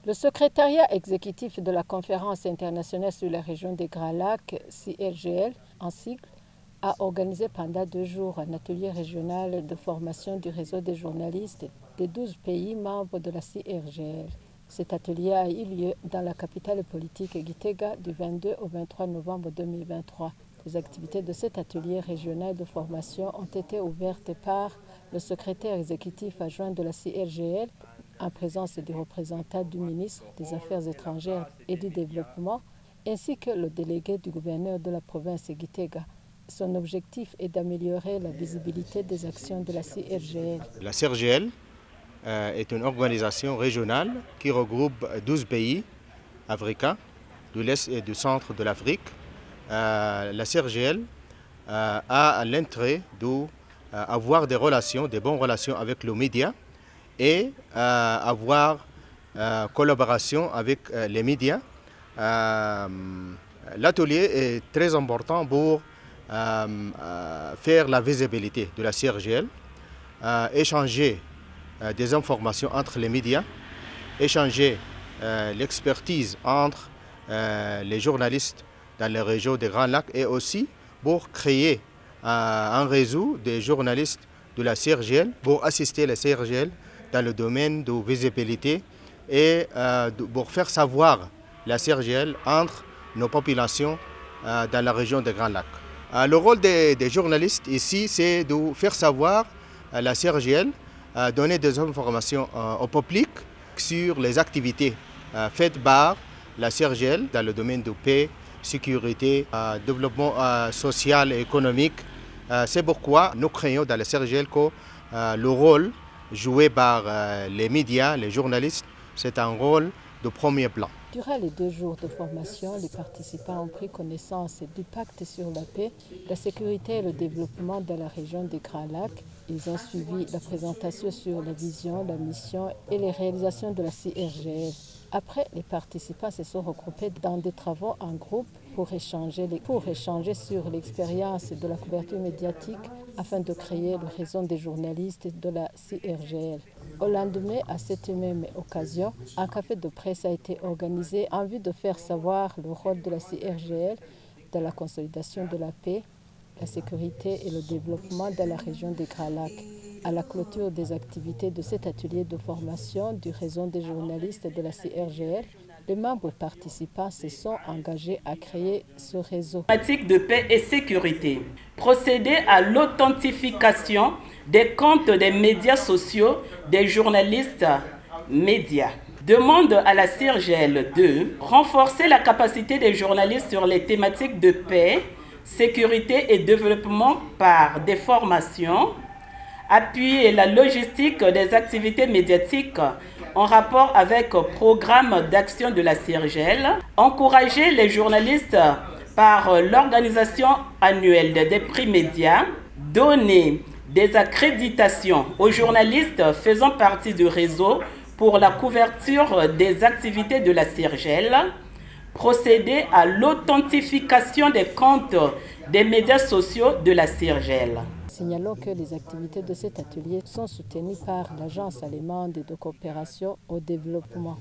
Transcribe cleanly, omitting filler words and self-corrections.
Le secrétariat exécutif de la Conférence internationale sur la région des Grands Lacs, CIRGL en sigle, a organisé pendant 2 jours un atelier régional de formation du réseau des journalistes des 12 pays membres de la CIRGL. Cet atelier a eu lieu dans la capitale politique Gitega du 22 au 23 novembre 2023. Les activités de cet atelier régional de formation ont été ouvertes par le secrétaire exécutif adjoint de la CIRGL en présence des représentants du ministre des Affaires étrangères et du Développement, ainsi que le délégué du gouverneur de la province Gitega. Son objectif est d'améliorer la visibilité des actions de la CIRGL. La CIRGL est une organisation régionale qui regroupe 12 pays africains, de l'Est et du centre de l'Afrique. La CIRGL a l'intérêt d'avoir des bonnes relations avec les médias et avoir collaboration avec les médias. L'atelier est très important pour faire la visibilité de la CIRGL, échanger des informations entre les médias, échanger l'expertise entre les journalistes dans les régions des Grands Lacs et aussi pour créer un réseau de journalistes de la CIRGL pour assister la CIRGL dans le domaine de visibilité et pour faire savoir la CIRGL entre nos populations dans la région des Grands Lacs. Le rôle des journalistes ici, c'est de faire savoir la CIRGL, donner des informations au public sur les activités faites par la CIRGL dans le domaine de paix, sécurité, développement social et économique. C'est pourquoi nous craignons dans la CIRGL que le rôle joué par les médias, les journalistes, c'est un rôle de premier plan. Durant les 2 jours de formation, les participants ont pris connaissance du pacte sur la paix, la sécurité et le développement dans la région des Grands Lacs. Ils ont suivi la présentation sur la vision, la mission et les réalisations de la CIRGL. Après, les participants se sont regroupés dans des travaux en groupe pour échanger sur l'expérience de la couverture médiatique afin de créer le réseau des journalistes de la CIRGL. Au lendemain, à cette même occasion, un café de presse a été organisé en vue de faire savoir le rôle de la CIRGL dans la consolidation de la paix, la sécurité et le développement dans la région des Grands Lacs. À la clôture des activités de cet atelier de formation du réseau des journalistes de la CIRGL, les membres participants se sont engagés à créer ce réseau. Thématique de paix et sécurité. Procéder à l'authentification des comptes des médias sociaux des journalistes médias. Demande à la CIRGL de renforcer la capacité des journalistes sur les thématiques de paix, sécurité et développement par des formations, appuyer la logistique des activités médiatiques en rapport avec le programme d'action de la CIRGL, encourager les journalistes par l'organisation annuelle des prix médias, donner des accréditations aux journalistes faisant partie du réseau pour la couverture des activités de la CIRGL, procéder à l'authentification des comptes des médias sociaux de la CIRGL. Signalons que les activités de cet atelier sont soutenues par l'Agence allemande de coopération au développement.